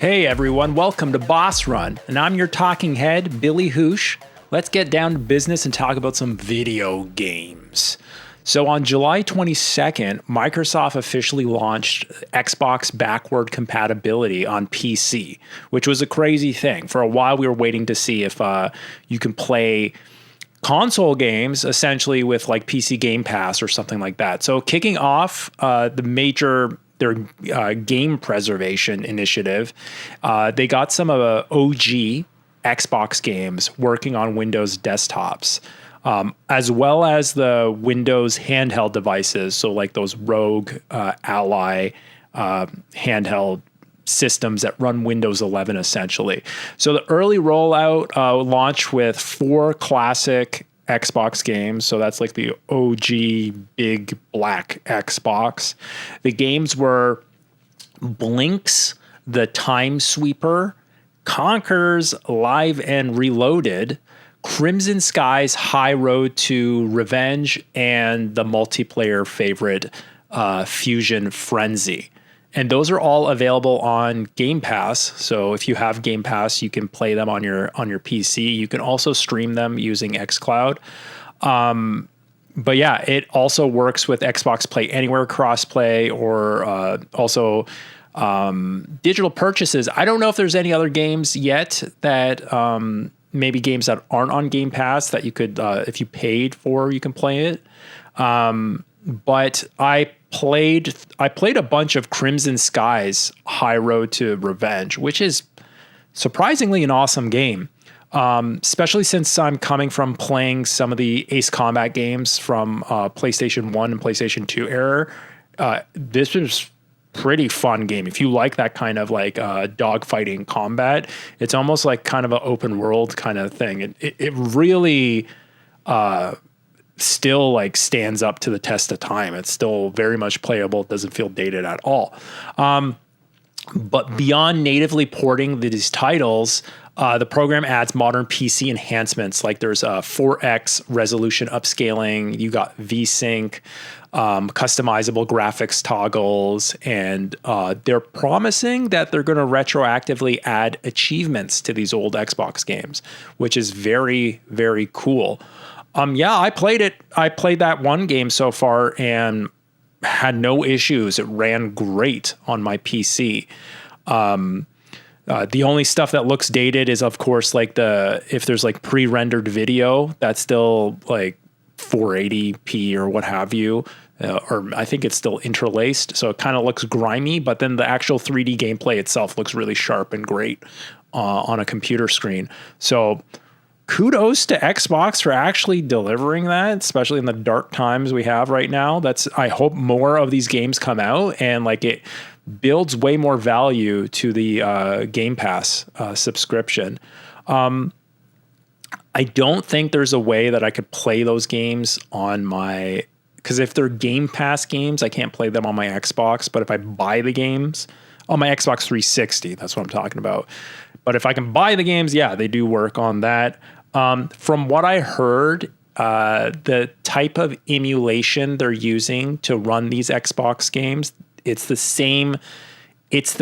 Hey everyone, welcome to Boss Run, and I'm your talking head, Billy Housh. Let's get down to business and talk about some video games. So on July 22nd, Microsoft officially launched Xbox backward compatibility on PC, which was a crazy thing. For a while, we were waiting to see if you can play console games essentially with like PC Game Pass or something like that. So kicking off their game preservation initiative, they got some of the OG Xbox games working on Windows desktops, as well as the Windows handheld devices. So like those Rogue Ally handheld systems that run Windows 11 essentially. So the early rollout launched with 4 classic Xbox games. So that's like the OG big black Xbox. The games were Blinx, the Time Sweeper, Conker's Live and Reloaded, Crimson Sky's High Road to Revenge, and the multiplayer favorite Fuzion Frenzy. And those are all available on Game Pass. So if you have Game Pass, you can play them on your PC. You can also stream them using xCloud. But yeah, it also works with Xbox Play Anywhere crossplay, or also digital purchases. I don't know if there's any other games yet that maybe games that aren't on Game Pass that you could, if you paid for, you can play it. But I played a bunch of Crimson Sky's High Road to Revenge, which is surprisingly an awesome game. Especially since I'm coming from playing some of the Ace Combat games from PlayStation 1 and PlayStation 2 era. This is pretty fun game. If you like that kind of like dogfighting combat, it's almost like kind of an open world kind of thing. It really still like stands up to the test of time. It's still very much playable. It doesn't feel dated at all. But beyond natively porting these titles, the program adds modern PC enhancements. Like there's a 4X resolution upscaling. You got VSync, customizable graphics toggles, and they're promising that they're going to retroactively add achievements to these old Xbox games, which is very, very cool. Yeah, I played it. I played that one game so far and had no issues. It ran great on my PC. The only stuff that looks dated is, of course, like if there's like pre-rendered video, that's still like 480p or what have you, or I think it's still interlaced, so it kind of looks grimy. But then the actual 3D gameplay itself looks really sharp and great on a computer screen. So kudos to Xbox for actually delivering that, especially in the dark times we have right now. I hope more of these games come out and like it builds way more value to the Game Pass subscription. I don't think there's a way that I could play those games on because if they're Game Pass games, I can't play them on my Xbox. But if I buy the games on my Xbox 360, that's what I'm talking about. But if I can buy the games, yeah, they do work on that. From what I heard, the type of emulation they're using to run these Xbox games, it's the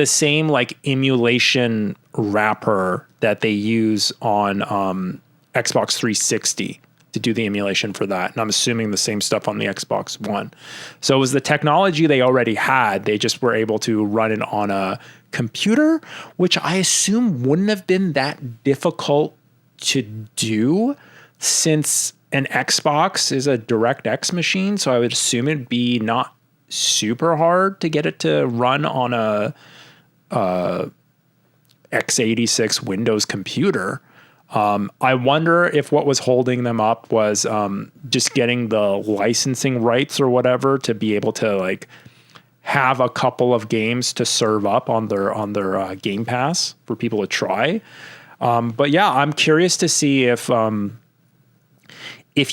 same like emulation wrapper that they use on Xbox 360 to do the emulation for that. And I'm assuming the same stuff on the Xbox One. So it was the technology they already had. They just were able to run it on a computer, which I assume wouldn't have been that difficult to do since an Xbox is a DirectX machine. So I would assume it'd be not super hard to get it to run on a x86 Windows computer. I wonder if what was holding them up was just getting the licensing rights or whatever to be able to like have a couple of games to serve up on their Game Pass for people to try. But yeah, I'm curious to see if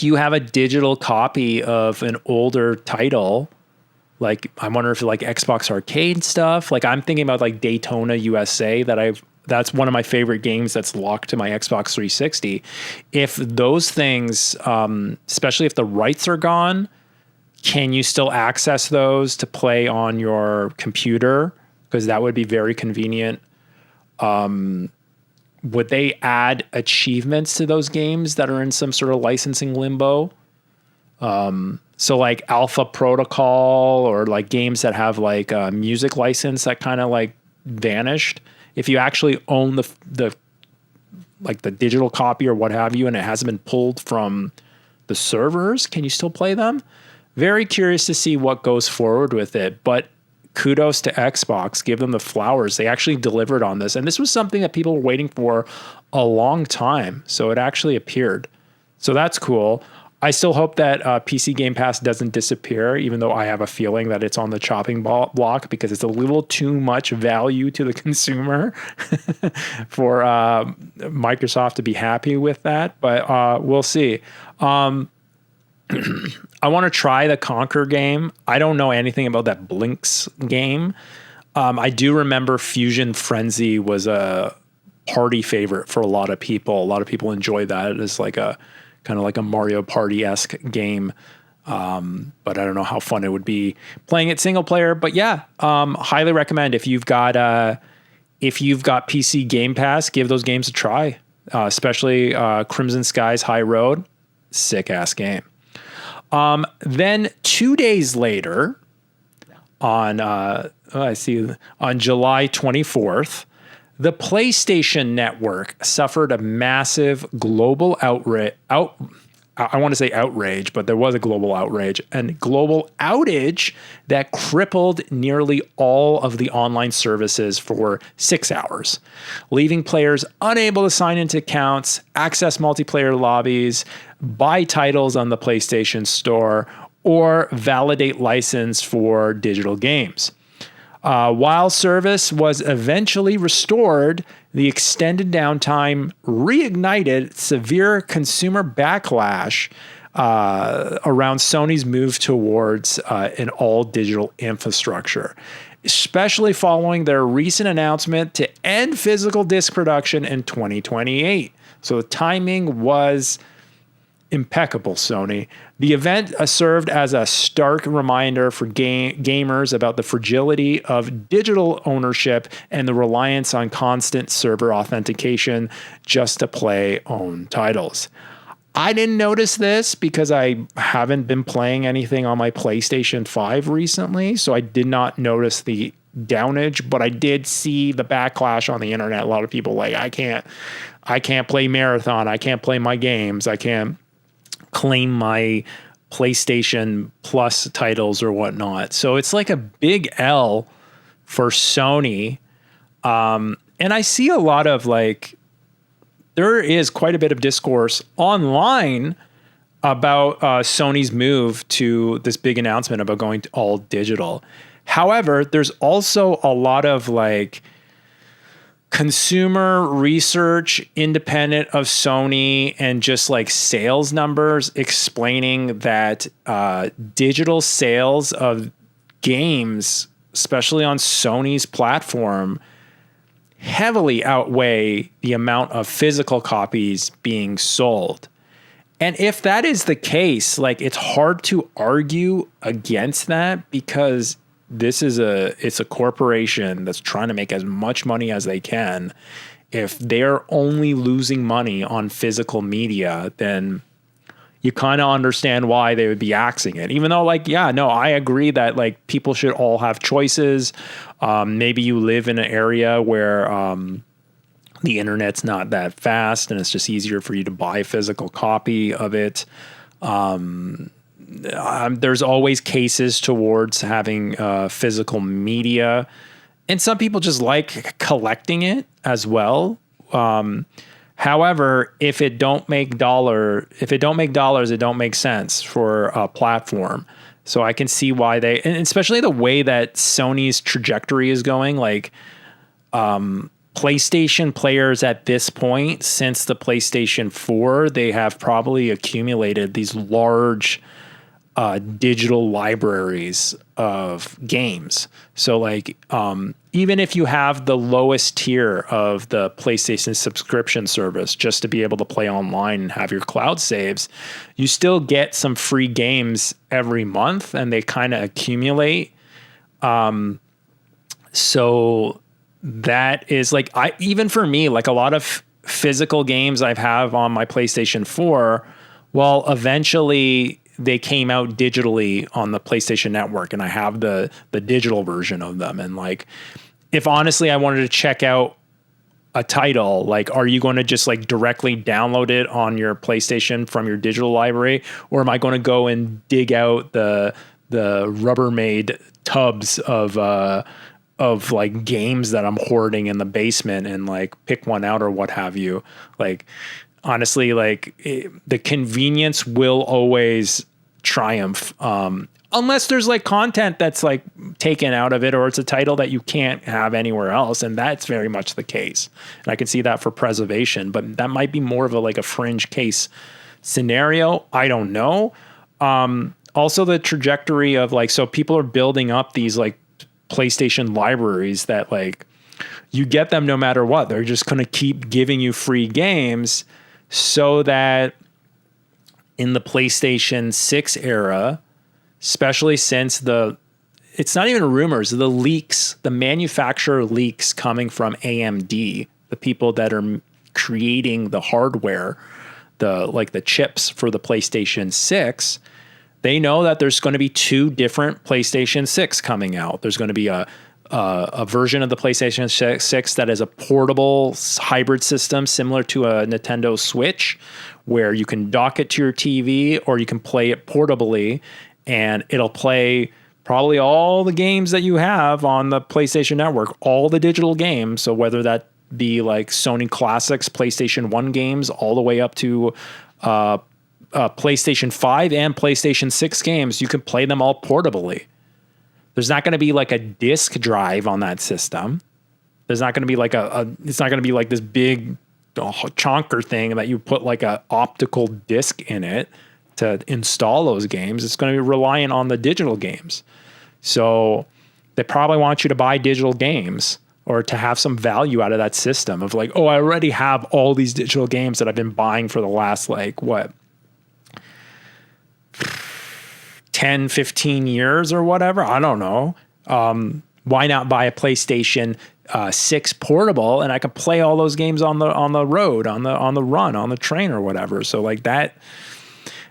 you have a digital copy of an older title, like I wonder if like Xbox Arcade stuff, like I'm thinking about like Daytona USA that's one of my favorite games that's locked to my Xbox 360. If those things, especially if the rights are gone, can you still access those to play on your computer? Because that would be very convenient. Would they add achievements to those games that are in some sort of licensing limbo? So like Alpha Protocol or like games that have like a music license that kind of like vanished. If you actually own the like the digital copy or what have you, and it hasn't been pulled from the servers, can you still play them? Very curious to see what goes forward with it, but kudos to Xbox, give them the flowers. They actually delivered on this. And this was something that people were waiting for a long time. So it actually appeared. So that's cool. I still hope that PC Game Pass doesn't disappear, even though I have a feeling that it's on the chopping block because it's a little too much value to the consumer for Microsoft to be happy with that. But we'll see. I want to try the Conker game. I don't know anything about that Blinx game. I do remember Fuzion Frenzy was a party favorite for a lot of people. A lot of people enjoy that. It's like a kind of like a Mario Party-esque game. But I don't know how fun it would be playing it single player. But yeah, highly recommend if you've got PC Game Pass, give those games a try. Especially Crimson Skies High Road, sick ass game. Then 2 days later, on July 24th, the PlayStation Network suffered a massive global outrage. I want to say outrage, but there was a global outrage and global outage that crippled nearly all of the online services for 6 hours, leaving players unable to sign into accounts, access multiplayer lobbies, buy titles on the PlayStation Store, or validate license for digital games. While service was eventually restored, the extended downtime reignited severe consumer backlash around Sony's move towards an all-digital infrastructure, especially following their recent announcement to end physical disc production in 2028. So the timing was impeccable, Sony. The event served as a stark reminder for gamers about the fragility of digital ownership and the reliance on constant server authentication just to play own titles. I didn't notice this because I haven't been playing anything on my PlayStation 5 recently, so I did not notice the downage, but I did see the backlash on the internet. A lot of people like, I can't play Marathon, I can't play my games, I can't claim my PlayStation Plus titles or whatnot. So it's like a big L for Sony. And I see a lot of there is quite a bit of discourse online about Sony's move to this big announcement about going to all digital. However, there's also a lot of consumer research independent of Sony and just sales numbers explaining that digital sales of games, especially on Sony's platform, heavily outweigh the amount of physical copies being sold. And if that is the case, it's hard to argue against that because it's a corporation that's trying to make as much money as they can. If they're only losing money on physical media, then you kind of understand why they would be axing it. Even though I agree that people should all have choices. Maybe you live in an area where the internet's not that fast and it's just easier for you to buy a physical copy of it. There's always cases towards having physical media, and some people just like collecting it as well. However, if it don't make dollars, it don't make sense for a platform. So I can see why and especially the way that Sony's trajectory is going, PlayStation players at this point, since the PlayStation 4, they have probably accumulated these large digital libraries of games. So even if you have the lowest tier of the PlayStation subscription service just to be able to play online and have your cloud saves, you still get some free games every month and they kind of accumulate. So that is like, even for me, like a lot of physical games I have on my PlayStation 4, well, eventually they came out digitally on the PlayStation Network, and I have the digital version of them. And like, if honestly I wanted to check out a title, like, are you going to just like directly download it on your PlayStation from your digital library, or am I going to go and dig out the Rubbermaid tubs of like games that I'm hoarding in the basement and like pick one out or what have you? Like, honestly, like the convenience will always triumph. Unless there's like content that's like taken out of it, or it's a title that you can't have anywhere else. And that's very much the case. And I can see that for preservation, but that might be more of a fringe case scenario. I don't know. Also the trajectory of like, so people are building up these like PlayStation libraries that like you get them no matter what. They're just going to keep giving you free games so that in the PlayStation 6 era, especially since it's not even rumors, the leaks, the manufacturer leaks coming from AMD, the people that are creating the hardware, the chips for the PlayStation 6, they know that there's going to be 2 different PlayStation 6 coming out. There's going to be a version of the PlayStation 6 that is a portable hybrid system similar to a Nintendo Switch, where you can dock it to your TV or you can play it portably, and it'll play probably all the games that you have on the PlayStation Network, all the digital games. So whether that be like Sony Classics, PlayStation 1 games, all the way up to PlayStation 5 and PlayStation 6 games, you can play them all portably. There's not going to be like a disk drive on that system. There's not going to be like it's not going to be like this big chonker thing that you put like a optical disc in it to install those games. It's going to be reliant on the digital games. So they probably want you to buy digital games or to have some value out of that system of like, oh, I already have all these digital games that I've been buying for the last like 10, 15 years or whatever. I don't know. Why not buy a PlayStation 6 portable, and I can play all those games on the road, on the run, on the train or whatever. So like that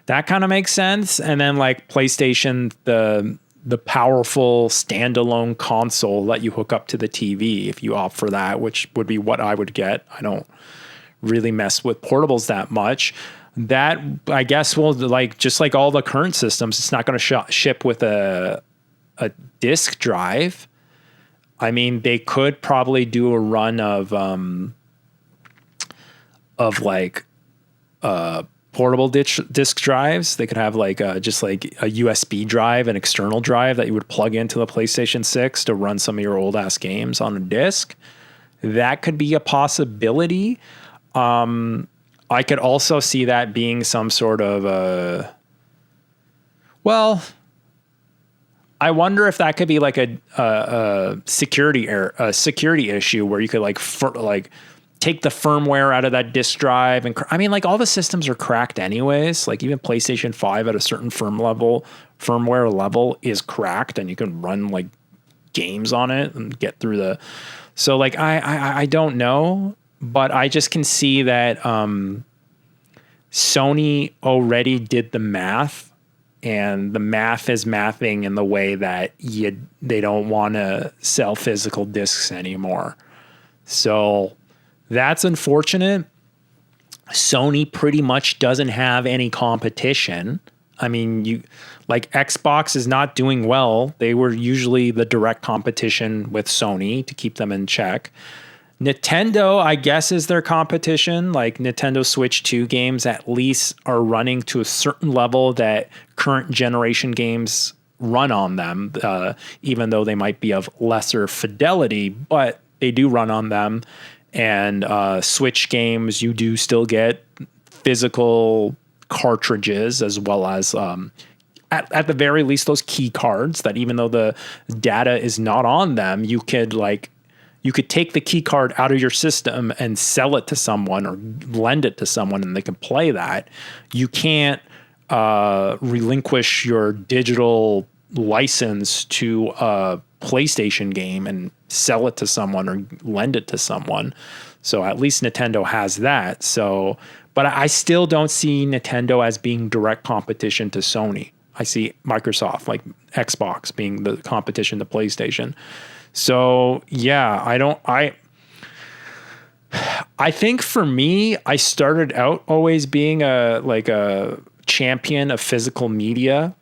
kind of makes sense. And then like PlayStation, the powerful standalone console that you hook up to the TV, if you opt for that, which would be what I would get. I don't really mess with portables that much. That, I guess, will, like, just like all the current systems, it's not going to ship with a disk drive. I mean, they could probably do a run of portable disk drives. They could have like just like a USB drive, an external drive that you would plug into the PlayStation 6 to run some of your old ass games on a disk. That could be a possibility. I could also see that being some sort of I wonder if that could be like a security issue where you could like take the firmware out of that disk drive. And I mean, like, all the systems are cracked anyways. Like even PlayStation 5 at a certain firmware level is cracked, and you can run like games on it and get through so like, I don't know, but I just can see that Sony already did the math, and the math is mathing in the way that they don't want to sell physical discs anymore. So that's unfortunate. Sony pretty much doesn't have any competition. I mean, like Xbox is not doing well. They were usually the direct competition with Sony to keep them in check. Nintendo, I guess, is their competition. Like Nintendo Switch 2 games at least are running to a certain level that current generation games run on them, even though they might be of lesser fidelity, but they do run on them. And Switch games, you do still get physical cartridges, as well as at the very least those key cards that, even though the data is not on them, you could take the key card out of your system and sell it to someone or lend it to someone, and they can play that. You can't relinquish your digital license to a PlayStation game and sell it to someone or lend it to someone. So at least Nintendo has that. So, but I still don't see Nintendo as being direct competition to Sony. I see Microsoft, like Xbox, being the competition to PlayStation. So yeah, I think for me, I started out always being a champion of physical media,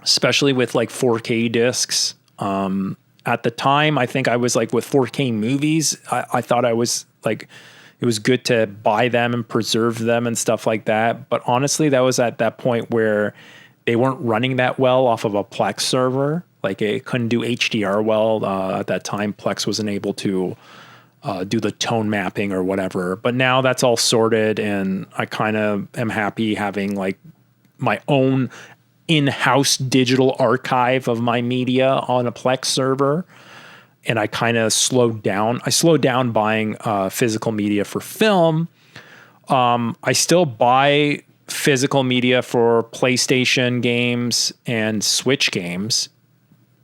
especially with like 4K discs. At the time, I think I was like with 4K movies, I thought I was like, it was good to buy them and preserve them and stuff like that. But honestly, that was at that point where they weren't running that well off of a Plex server. Like it couldn't do HDR well. At that time, Plex wasn't able to do the tone mapping or whatever. But now that's all sorted, and I kind of am happy having like my own in-house digital archive of my media on a Plex server. And I kind of slowed down. I slowed down buying physical media for film. I still buy physical media for PlayStation games and Switch games,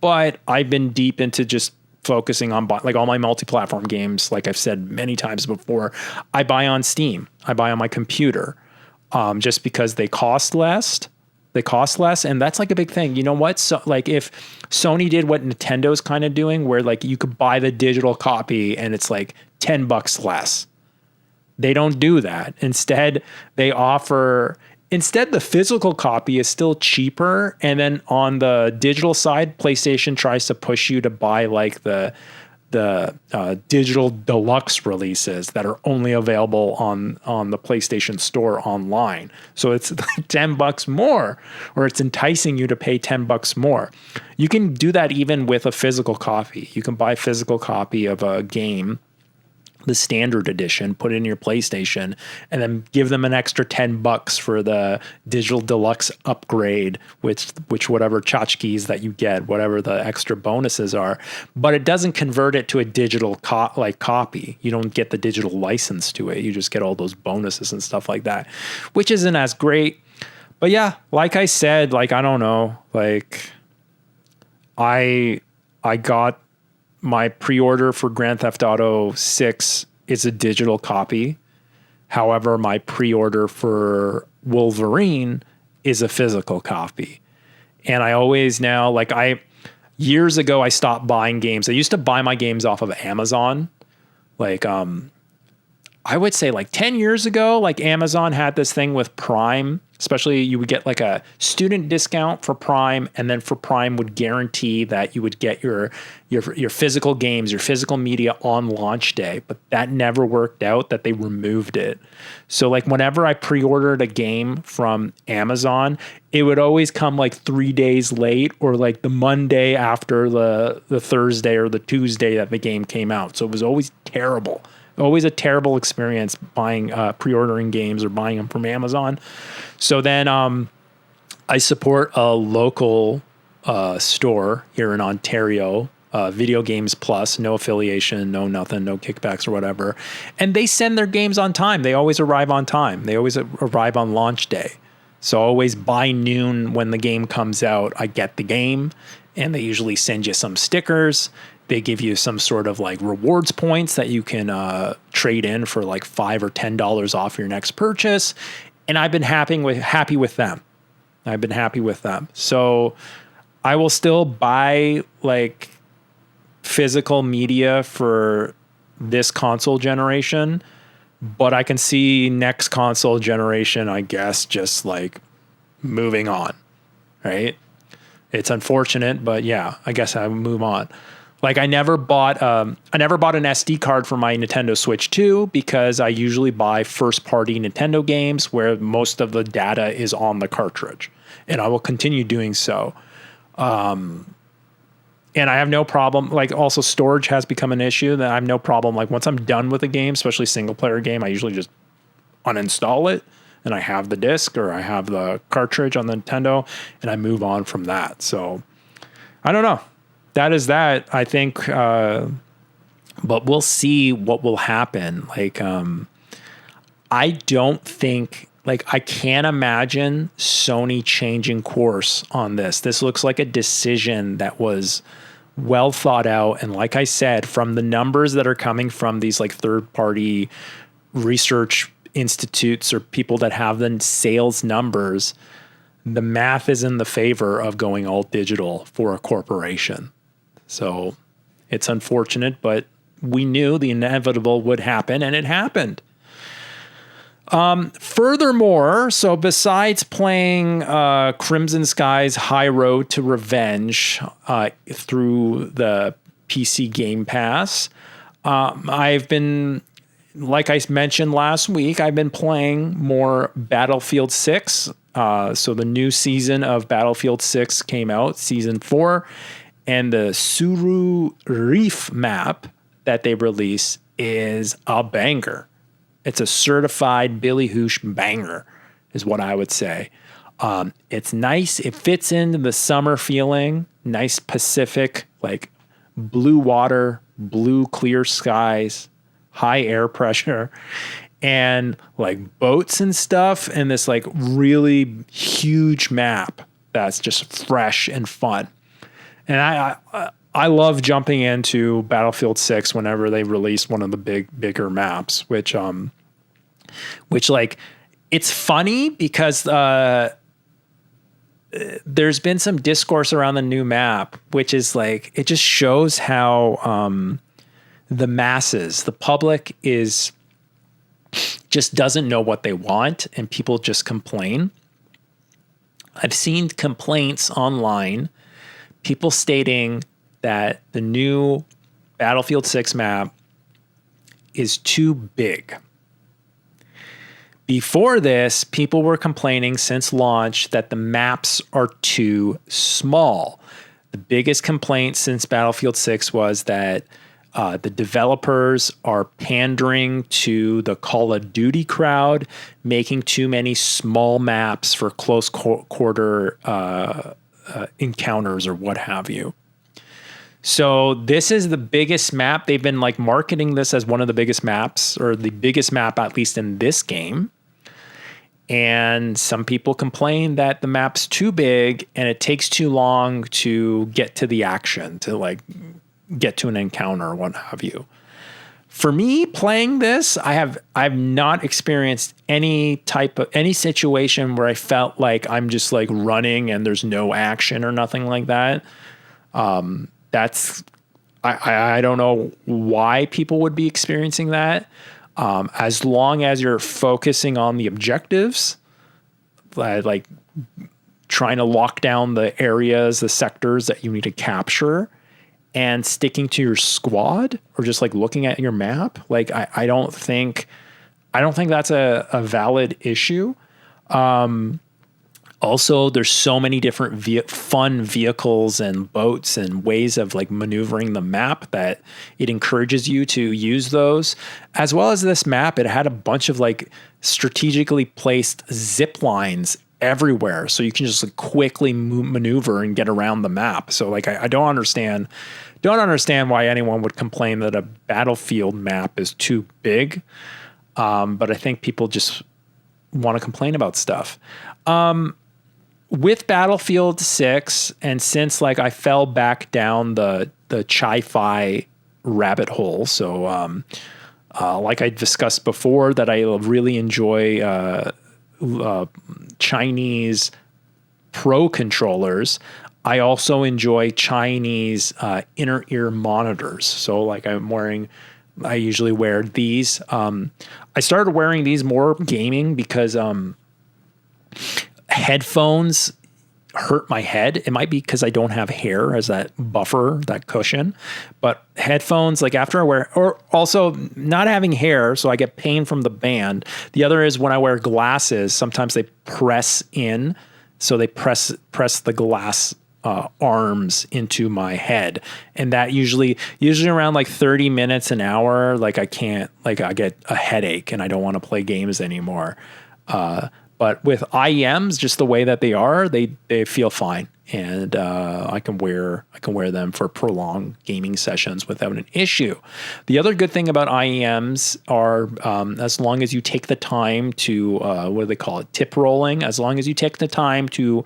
but I've been deep into just focusing on like all my multi-platform games. Like I've said many times before, I buy on Steam. I buy on my computer, just because they cost less. And that's like a big thing. You know what? So like if Sony did what Nintendo's kind of doing, where like you could buy the digital copy and it's like $10 less. They don't do that. Instead, the physical copy is still cheaper. And then on the digital side, PlayStation tries to push you to buy like the digital deluxe releases that are only available on the PlayStation Store online. So it's like $10 more, or it's enticing you to pay $10 more. You can do that even with a physical copy. You can buy a physical copy of a game, the standard edition, put it in your PlayStation, and then give them an extra $10 for the digital deluxe upgrade, which whatever tchotchkes that you get, whatever the extra bonuses are. But it doesn't convert it to a digital copy. You don't get the digital license to it. You just get all those bonuses and stuff like that, which isn't as great. But yeah, like I said, like, I don't know, like I got my pre-order for Grand Theft Auto 6 is a digital copy. However, my pre-order for Wolverine is a physical copy. And I always now, like years ago, I stopped buying games. I used to buy my games off of Amazon. Like, I would say like 10 years ago, like Amazon had this thing with Prime, especially you would get like a student discount for Prime, and then for Prime would guarantee that you would get your physical games, your physical media on launch day, but that never worked out, that they removed it. So like whenever I pre-ordered a game from Amazon, it would always come like 3 days late, or like the Monday after the Thursday or the Tuesday that the game came out. So it was always terrible. Always a terrible experience buying, pre-ordering games or buying them from Amazon. So then I support a local store here in Ontario, Video Games Plus, no affiliation, no nothing, no kickbacks or whatever. And they send their games on time. They always arrive on time. They always arrive on launch day. So always by noon when the game comes out, I get the game, and they usually send you some stickers. They give you some sort of like rewards points that you can trade in for like $5 or $10 off your next purchase. And I've been happy with them. I've been happy with them. So I will still buy like physical media for this console generation, but I can see next console generation, I guess, just like moving on, right? It's unfortunate, but yeah, I guess I move on. Like I never bought an SD card for my Nintendo Switch 2 because I usually buy first-party Nintendo games where most of the data is on the cartridge, and I will continue doing so. And I have no problem. Like also storage has become an issue that I have no problem. Like once I'm done with a game, especially single-player game, I usually just uninstall it, and I have the disc or I have the cartridge on the Nintendo, and I move on from that. So I don't know. That is that, I think, but we'll see what will happen. Like, I don't think Like, I can't imagine Sony changing course on this. This looks like a decision that was well thought out. And like I said, from the numbers that are coming from these like third party research institutes or people that have the sales numbers, the math is in the favor of going all digital for a corporation. So it's unfortunate, but we knew the inevitable would happen, and it happened. Furthermore, so besides playing Crimson Sky's High Road to Revenge through the PC Game Pass, I've been, like I mentioned last week, I've been playing more Battlefield 6. So the new season of Battlefield 6 came out, Season 4, and the Tsuru Reef map that they released is a banger. It's a certified Billy Housh banger, is what I would say. It's nice. It fits into the summer feeling. Nice Pacific, like blue water, blue clear skies, high air pressure, and like boats and stuff. And this like really huge map that's just fresh and fun. And I love jumping into Battlefield 6 whenever they release one of the bigger maps, which like, it's funny because there's been some discourse around the new map, which is like, it just shows how the masses, the public just doesn't know what they want, and people just complain. I've seen complaints online, people stating that the new Battlefield 6 map is too big. Before this, people were complaining since launch that the maps are too small. The biggest complaint since Battlefield 6 was that the developers are pandering to the Call of Duty crowd, making too many small maps for close quarter encounters or what have you. So this is the biggest map. They've been like marketing this as one of the biggest maps, or the biggest map, at least in this game. And some people complain that the map's too big and it takes too long to get to the action, to like get to an encounter or what have you. For me, playing this, I've not experienced any situation where I felt like I'm just like running and there's no action or nothing like that. I don't know why people would be experiencing that. As long as you're focusing on the objectives, like trying to lock down the areas, the sectors that you need to capture, and sticking to your squad, or just like looking at your map, like I don't think that's a valid issue. Also, there's so many different fun vehicles and boats and ways of like maneuvering the map that it encourages you to use those. As well as this map, it had a bunch of like strategically placed zip lines everywhere, so you can just like quickly maneuver and get around the map. So like I don't understand why anyone would complain that a Battlefield map is too big. But I think people just want to complain about stuff. With Battlefield 6, and since like I fell back down the chi-fi rabbit hole, so like I discussed before, that I really enjoy Chinese Pro controllers. I also enjoy Chinese inner ear monitors. So like I usually wear these. I started wearing these more gaming because headphones hurt my head. It might be because I don't have hair as that buffer, that cushion, but headphones, like after I wear, or also not having hair, so I get pain from the band. The other is when I wear glasses, sometimes they press in, so they press the glass arms into my head, and that usually around like 30 minutes an hour, like I get a headache and I don't want to play games anymore. But with IEMs, just the way that they are, they feel fine, and I can wear them for prolonged gaming sessions without an issue. The other good thing about IEMs are as long as you take the time to what do they call it, tip rolling. As long as you take the time to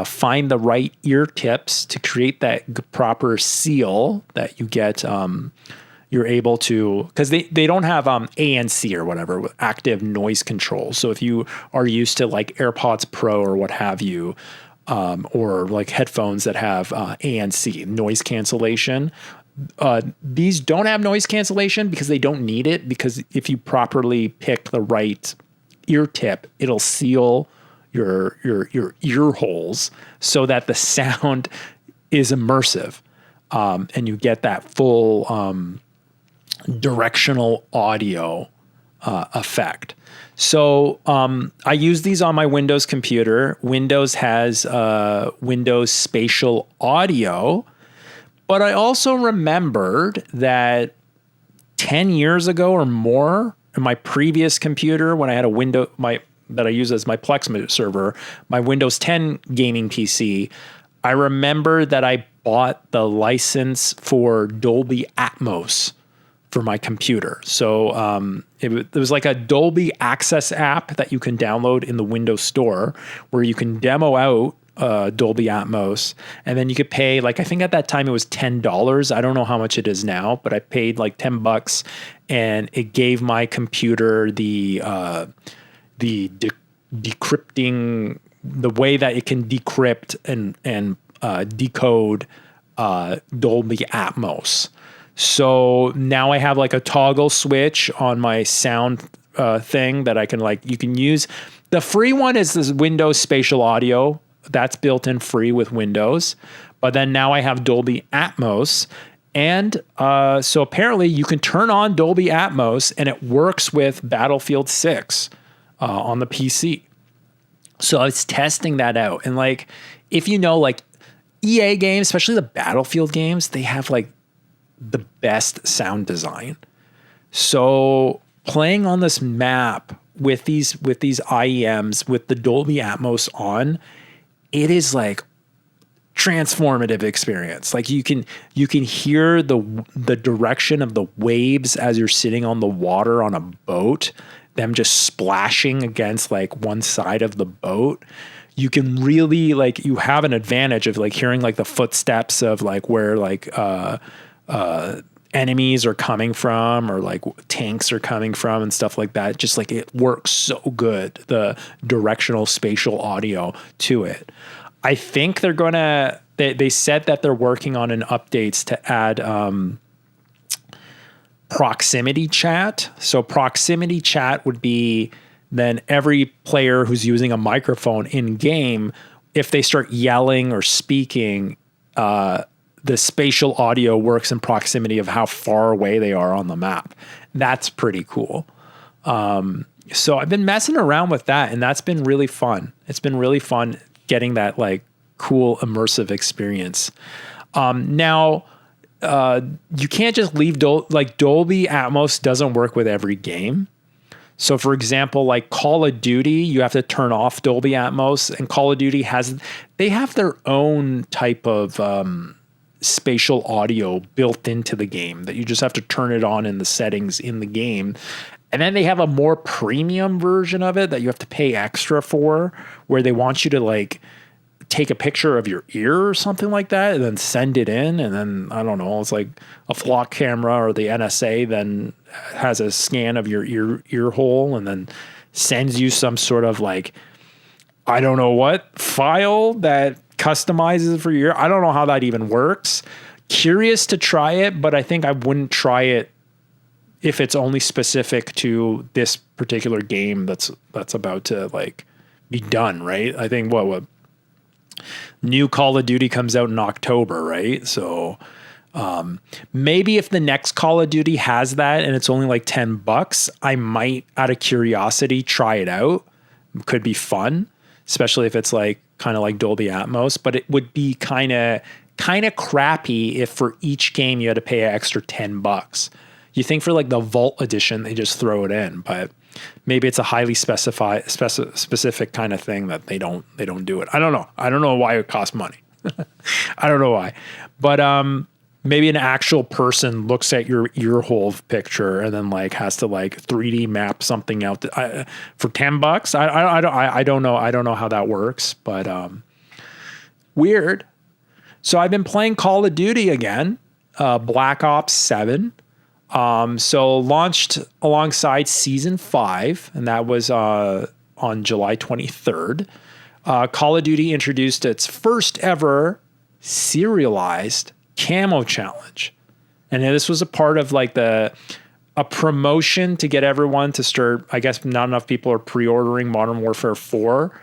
find the right ear tips to create that proper seal that you get. You're able to, because they don't have ANC or whatever, active noise control. So if you are used to like AirPods Pro or what have you, or like headphones that have ANC, noise cancellation, these don't have noise cancellation because they don't need it, because if you properly pick the right ear tip, it'll seal your ear holes so that the sound is immersive, and you get that full directional audio effect. So I use these on my Windows computer. Windows has Windows Spatial Audio, but I also remembered that 10 years ago or more, in my previous computer, when I had a that I use as my Plex server, my Windows 10 gaming PC, I remember that I bought the license for Dolby Atmos for my computer. So it was like a Dolby Access app that you can download in the Windows Store, where you can demo out Dolby Atmos, and then you could pay, like, I think at that time it was $10. I don't know how much it is now, but I paid like $10, and it gave my computer the decrypting, the way that it can decrypt and decode Dolby Atmos. So now I have like a toggle switch on my sound thing that I can, like, you can use. The free one is this Windows Spatial Audio. That's built in free with Windows. But then now I have Dolby Atmos. And so apparently you can turn on Dolby Atmos and it works with Battlefield 6 on the PC. So I was testing that out. And like, if you know, like EA games, especially the Battlefield games, they have like the best sound design. So playing on this map with these IEMs with the Dolby Atmos on, it is like transformative experience. Like you can hear the direction of the waves as you're sitting on the water on a boat, them just splashing against like one side of the boat. You can really, like, you have an advantage of like hearing like the footsteps of like where like enemies are coming from, or like tanks are coming from and stuff like that. Just like, it works so good, the directional spatial audio to it. I think they're gonna, they said that they're working on an updates to add proximity chat. So proximity chat would be then every player who's using a microphone in game, if they start yelling or speaking, the spatial audio works in proximity of how far away they are on the map. That's pretty cool. So I've been messing around with that, and that's been really fun. It's been really fun getting that like cool immersive experience. Now, you can't just leave Dolby Atmos doesn't work with every game. So for example, like Call of Duty, you have to turn off Dolby Atmos, and Call of Duty they have their own type of spatial audio built into the game that you just have to turn it on in the settings in the game. And then they have a more premium version of it that you have to pay extra for, where they want you to like take a picture of your ear or something like that and then send it in. And then, I don't know, it's like a flock camera or the NSA then has a scan of your ear hole and then sends you some sort of like, I don't know what file that customizes for your ear. I don't know how that even works. Curious to try it, but I think I wouldn't try it if it's only specific to this particular game that's about to like be done, right? I think what new Call of Duty comes out in October, right? So maybe if the next Call of Duty has that and it's only like $10, I might, out of curiosity, try it out. Could be fun, especially if it's like kind of like Dolby Atmos, but it would be kind of crappy if for each game you had to pay an extra $10. You think for like the Vault edition, they just throw it in, but maybe it's a highly specific kind of thing that they don't do it. I don't know. I don't know why it costs money. I don't know why, but maybe an actual person looks at your ear hole picture and then like has to like 3D map something out for $10. I don't know. I don't know how that works, but weird. So I've been playing Call of Duty again, Black Ops 7. So launched alongside season 5, and that was on July 23rd. Call of Duty introduced its first ever serialized camo challenge. And this was a part of like a promotion to get everyone to start. I guess not enough people are pre-ordering Modern Warfare 4.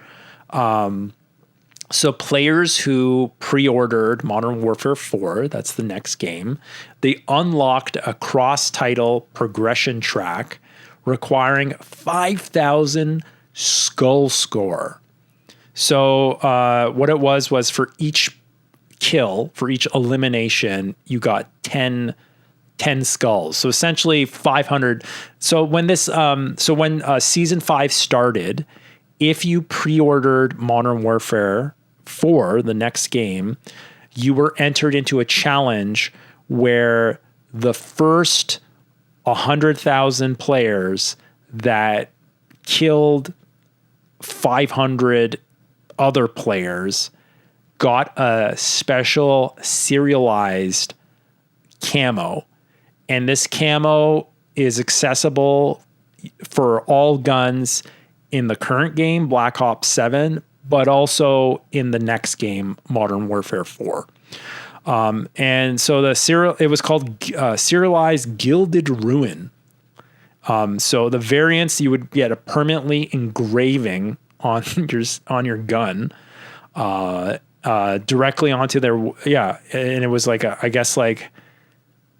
So players who pre-ordered Modern Warfare 4, that's the next game, they unlocked a cross-title progression track requiring 5,000 skull score. So what it was for each kill, for each elimination, you got 10 skulls. So essentially 500. So when season 5 started, if you pre-ordered Modern Warfare 4, the next game, you were entered into a challenge where the first 100,000 players that killed 500 other players got a special serialized camo. And this camo is accessible for all guns in the current game, Black Ops 7, but also in the next game, Modern Warfare 4. And so it was called Serialized Gilded Ruin. So the variants, you would get a permanently engraving on your gun, directly onto their, and it was like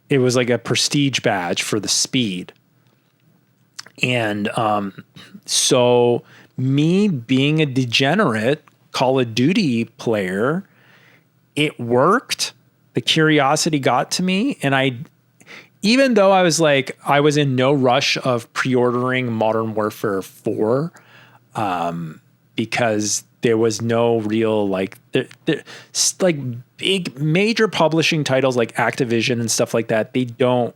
it was like a prestige badge for the speed. And so me being a degenerate Call of Duty player, it worked. The curiosity got to me, and even though I was in no rush of pre-ordering Modern Warfare 4, because there was no real big major publishing titles like Activision and stuff like that. They don't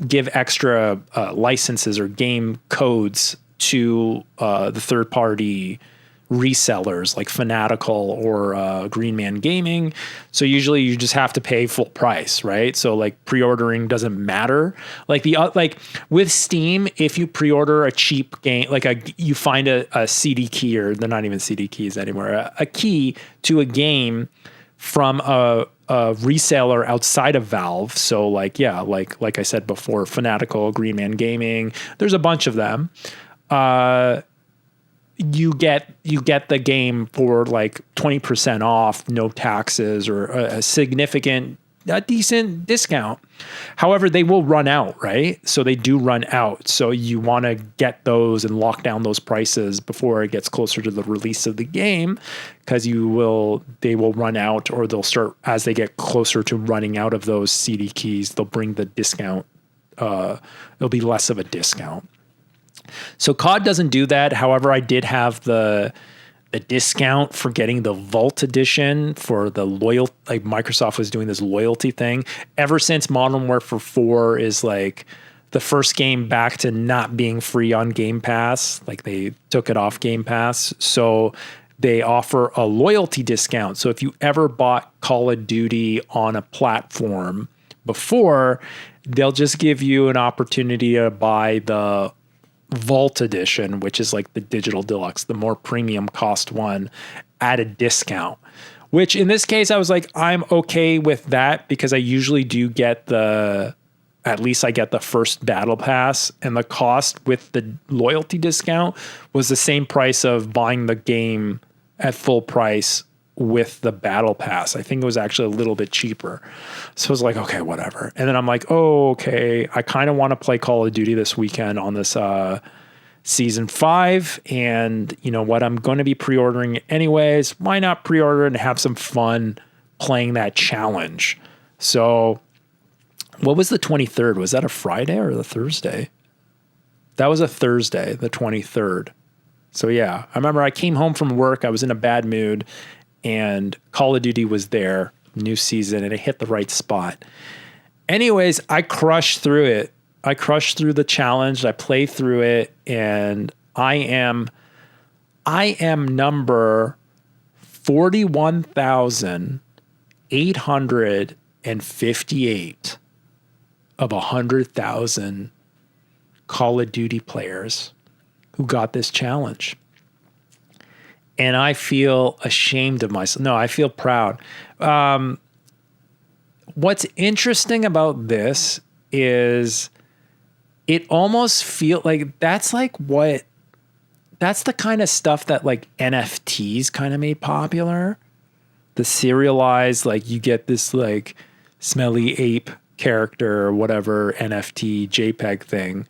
give extra licenses or game codes to the third party resellers like Fanatical or Green Man Gaming. So usually you just have to pay full price, right? So like pre-ordering doesn't matter. Like with Steam, if you pre-order a cheap game, you find a CD key, or they're not even CD keys anymore, a key to a game from a reseller outside of Valve. So like I said before, Fanatical, Green Man Gaming, there's a bunch of them. You get the game for like 20% off, no taxes, or a decent discount. However, they will run out, right? So they do run out. So you want to get those and lock down those prices before it gets closer to the release of the game, because they will run out, or they'll start, as they get closer to running out of those CD keys, they'll bring the discount. It'll be less of a discount. So COD doesn't do that. However, I did have the discount for getting the Vault Edition for the like Microsoft was doing this loyalty thing. Ever since Modern Warfare 4 is like the first game back to not being free on Game Pass, like they took it off Game Pass. So they offer a loyalty discount. So if you ever bought Call of Duty on a platform before, they'll just give you an opportunity to buy the Vault Edition, which is like the digital deluxe, the more premium cost one, at a discount. Which in this case, I was like, I'm okay with that, because I usually do get at least I get the first battle pass, and the cost with the loyalty discount was the same price of buying the game at full price with the battle pass. I think it was actually a little bit cheaper. So I was like, okay, whatever. And then I'm like, oh, okay, I kind of want to play Call of Duty this weekend on this season 5. And you know what? I'm going to be pre-ordering it anyways. Why not pre-order and have some fun playing that challenge? So What was the 23rd? Was that a Friday or the Thursday? That was a Thursday, the 23rd. So yeah, I remember I came home from work. I was in a bad mood and Call of Duty was there, new season, and it hit the right spot. Anyways, I crushed through it. I crushed through the challenge. I played through it, and I am number 41,858 of 100,000 Call of Duty players who got this challenge. And I feel ashamed of myself. No, I feel proud. What's interesting about this is it almost feels like that's the kind of stuff that like NFTs kind of made popular. The serialized, like you get this like smelly ape character or whatever NFT JPEG thing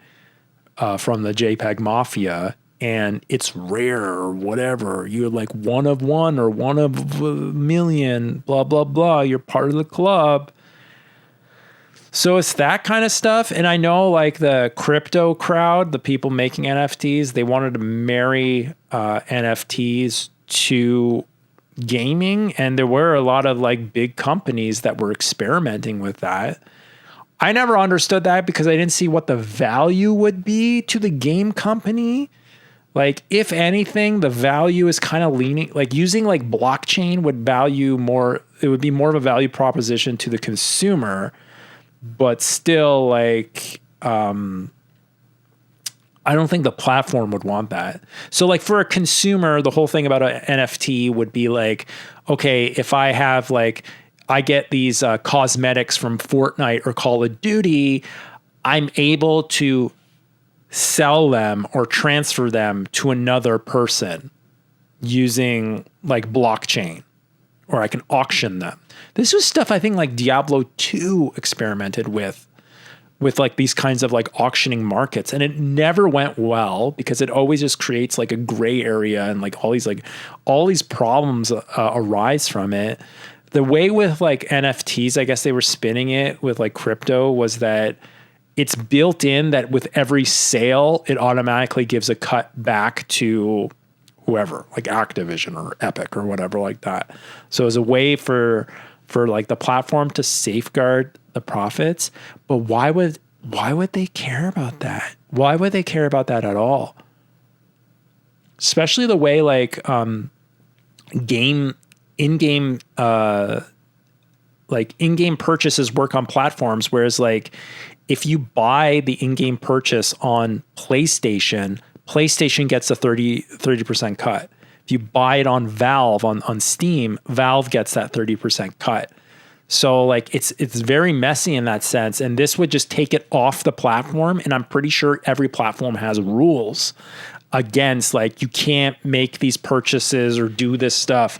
from the JPEG Mafia, and it's rare or whatever. You're like one of one or one of a million, blah, blah, blah. You're part of the club. So it's that kind of stuff. And I know like the crypto crowd, the people making NFTs, they wanted to marry NFTs to gaming. And there were a lot of like big companies that were experimenting with that. I never understood that because I didn't see what the value would be to the game company. Like, if anything, the value is kind of leaning, like using like blockchain would value more, it would be more of a value proposition to the consumer, but still like, I don't think the platform would want that. So like for a consumer, the whole thing about an NFT would be like, okay, if I have like, I get these cosmetics from Fortnite or Call of Duty, I'm able to sell them or transfer them to another person using like blockchain, or I can auction them. This was stuff I think like Diablo 2 experimented with like these kinds of like auctioning markets, and it never went well because it always just creates like a gray area and like all these problems arise from it. The way with like NFTs, I guess they were spinning it with like crypto, was that it's built in that with every sale, it automatically gives a cut back to whoever, like Activision or Epic or whatever like that. So as a way for like the platform to safeguard the profits. But why would they care about that? Why would they care about that at all? Especially the way like in-game purchases work on platforms, whereas like if you buy the in-game purchase on PlayStation gets a 30% cut. If you buy it on Valve on Steam, Valve gets that 30% cut. So like it's very messy in that sense, and this would just take it off the platform. And I'm pretty sure every platform has rules against like you can't make these purchases or do this stuff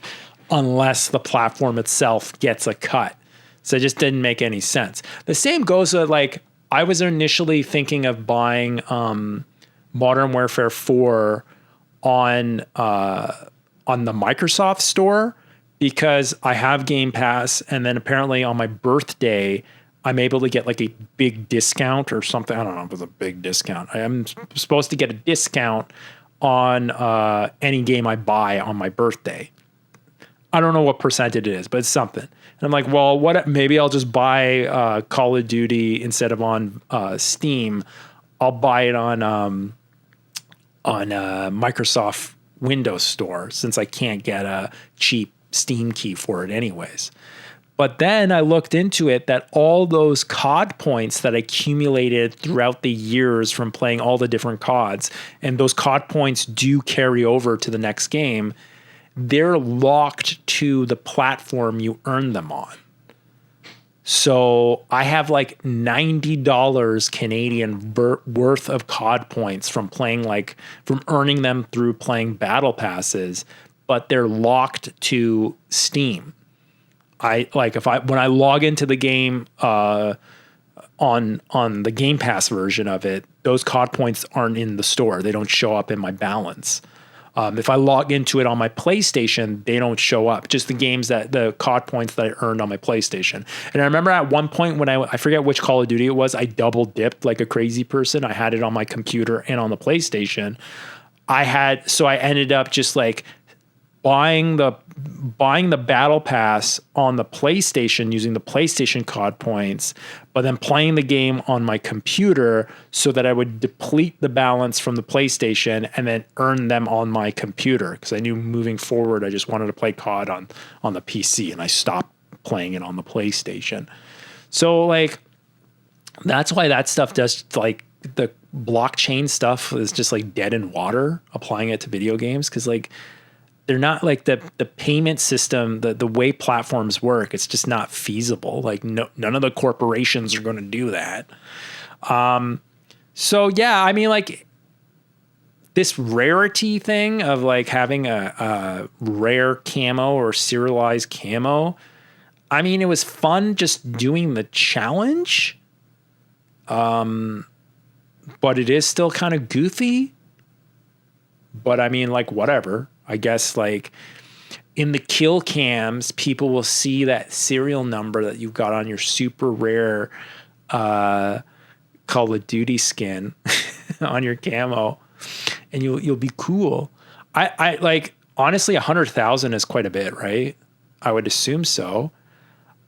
unless the platform itself gets a cut. So it just didn't make any sense. The same goes with like I was initially thinking of buying Modern Warfare 4 on the Microsoft store because I have Game Pass, and then apparently on my birthday I'm able to get like a big discount or something. I don't know if it's a big discount. I am supposed to get a discount on any game I buy on my birthday. I don't know what percentage it is, but it's something. And I'm like, well, what? Maybe I'll just buy Call of Duty instead of on Steam. I'll buy it on Microsoft Windows Store since I can't get a cheap Steam key for it anyways. But then I looked into it that all those COD points that I accumulated throughout the years from playing all the different CODs, and those COD points do carry over to the next game, they're locked to the platform you earn them on. So I have like $90 Canadian worth of COD points from earning them through playing battle passes, but they're locked to Steam. When I log into the game on the Game Pass version of it, those COD points aren't in the store. They don't show up in my balance. If I log into it on my PlayStation, they don't show up. Just the games the COD points that I earned on my PlayStation. And I remember at one point when I forget which Call of Duty it was, I double dipped like a crazy person. I had it on my computer and on the PlayStation. So I ended up just like buying the battle pass on the PlayStation using the PlayStation COD points, but then playing the game on my computer so that I would deplete the balance from the PlayStation and then earn them on my computer. Because I knew moving forward, I just wanted to play COD on the PC, and I stopped playing it on the PlayStation. So like, that's why that stuff does, like, the blockchain stuff is just like dead in water, applying it to video games. Cause like, they're not like the payment system, the way platforms work. It's just not feasible. Like none of the corporations are going to do that. So yeah, I mean, like this rarity thing of like having a rare camo or serialized camo. I mean, it was fun just doing the challenge. But it is still kind of goofy. But I mean, like, whatever. I guess like in the kill cams, people will see that serial number that you've got on your super rare Call of Duty skin on your camo, and you'll be cool. I like, honestly, 100,000 is quite a bit, right? I would assume so.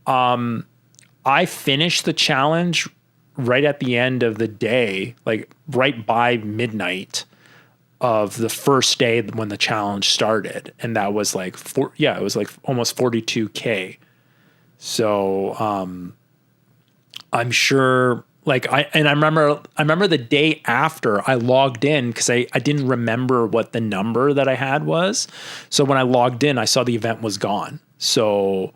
I finished the challenge right at the end of the day, like right by midnight of the first day when the challenge started. And that was like, it was like almost 42K. So, I'm sure like I remember the day after I logged in, because I didn't remember what the number that I had was. So when I logged in, I saw the event was gone. So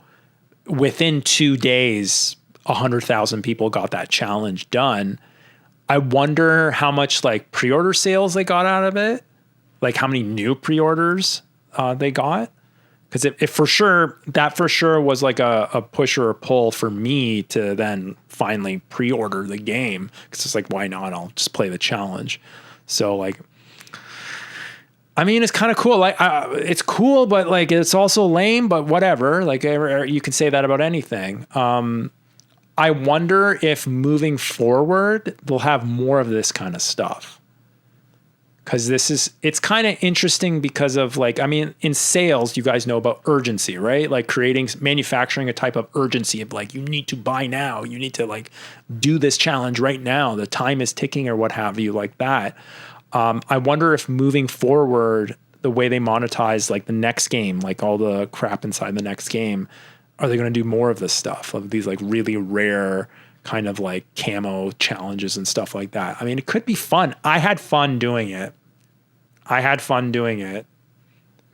within 2 days, 100,000 people got that challenge done. I wonder how much like pre-order sales they got out of it, like how many new pre-orders they got. Because it for sure was like a push or a pull for me to then finally pre-order the game, because it's like, why not? I'll just play the challenge. So like, I mean, it's kind of cool. Like, it's cool, but like, it's also lame. But whatever. Like, you can say that about anything. I wonder if moving forward, they'll have more of this kind of stuff. Because it's kind of interesting because of like, I mean, in sales, you guys know about urgency, right? Like manufacturing a type of urgency of like, you need to buy now. You need to like do this challenge right now. The time is ticking or what have you, like that. I wonder if moving forward, the way they monetize like the next game, like all the crap inside the next game, are they going to do more of this stuff, of these like really rare kind of like camo challenges and stuff like that? I mean, it could be fun. I had fun doing it. If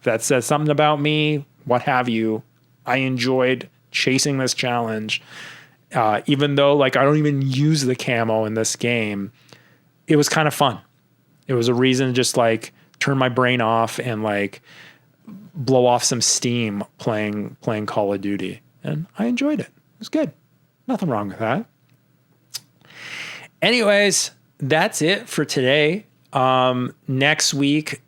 that says something about me, what have you. I enjoyed chasing this challenge. Even though like I don't even use the camo in this game, it was kind of fun. It was a reason to just like turn my brain off and like blow off some steam playing Call of Duty. And I enjoyed it. It was good. Nothing wrong with that. Anyways, that's it for today. Next week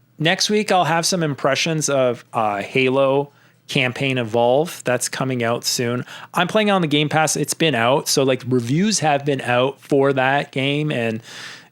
I'll have some impressions of Halo Campaign Evolve. That's coming out soon. I'm playing on the Game Pass. It's been out. So like reviews have been out for that game, and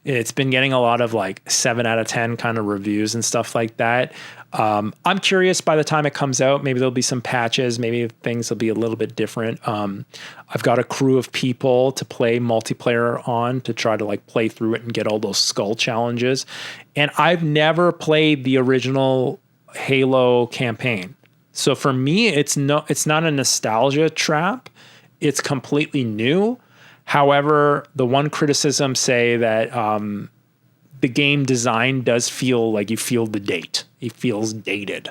it's been getting a lot of like 7 out of 10 kind of reviews and stuff like that. I'm curious, by the time it comes out, maybe there'll be some patches, maybe things will be a little bit different. I've got a crew of people to play multiplayer on to try to like play through it and get all those skull challenges. And I've never played the original Halo campaign. So for me, it's not a nostalgia trap. It's completely new. However, the one criticism say that the game design does feel like you feel the date. It feels dated.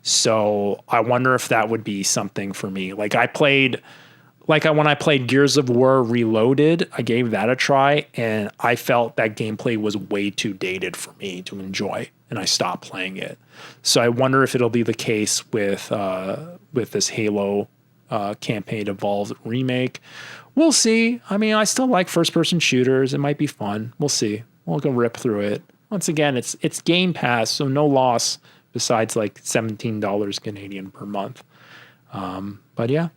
So I wonder if that would be something for me. Like when I played Gears of War Reloaded, I gave that a try, and I felt that gameplay was way too dated for me to enjoy, and I stopped playing it. So I wonder if it'll be the case with this Halo Campaign Evolved remake. We'll see. I mean, I still like first-person shooters. It might be fun. We'll see. We'll go rip through it. Once again, it's Game Pass, so no loss besides like $17 Canadian per month. But yeah,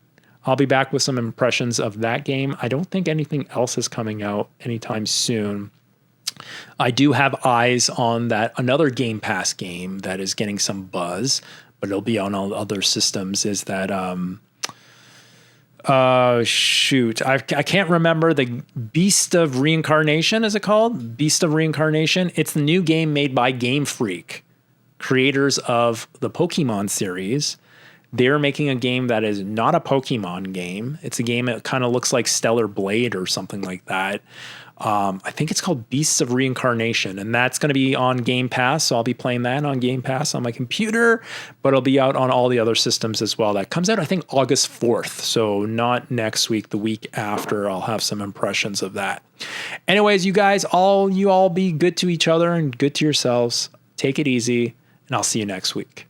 I'll be back with some impressions of that game. I don't think anything else is coming out anytime soon. I do have eyes on that another Game Pass game that is getting some buzz, but it'll be on all other systems. Is that shoot, I can't remember, the Beast of Reincarnation, is it called? Beast of Reincarnation. It's the new game made by Game Freak, creators of the Pokemon series. They're making a game that is not a Pokemon game. It's a game that kind of looks like Stellar Blade or something like that. I think it's called Beasts of Reincarnation, and that's going to be on Game Pass. So I'll be playing that on Game Pass on my computer, but it'll be out on all the other systems as well. That comes out, I think, August 4th. So not next week, the week after. I'll have some impressions of that. Anyways, you guys, all be good to each other and good to yourselves. Take it easy, and I'll see you next week.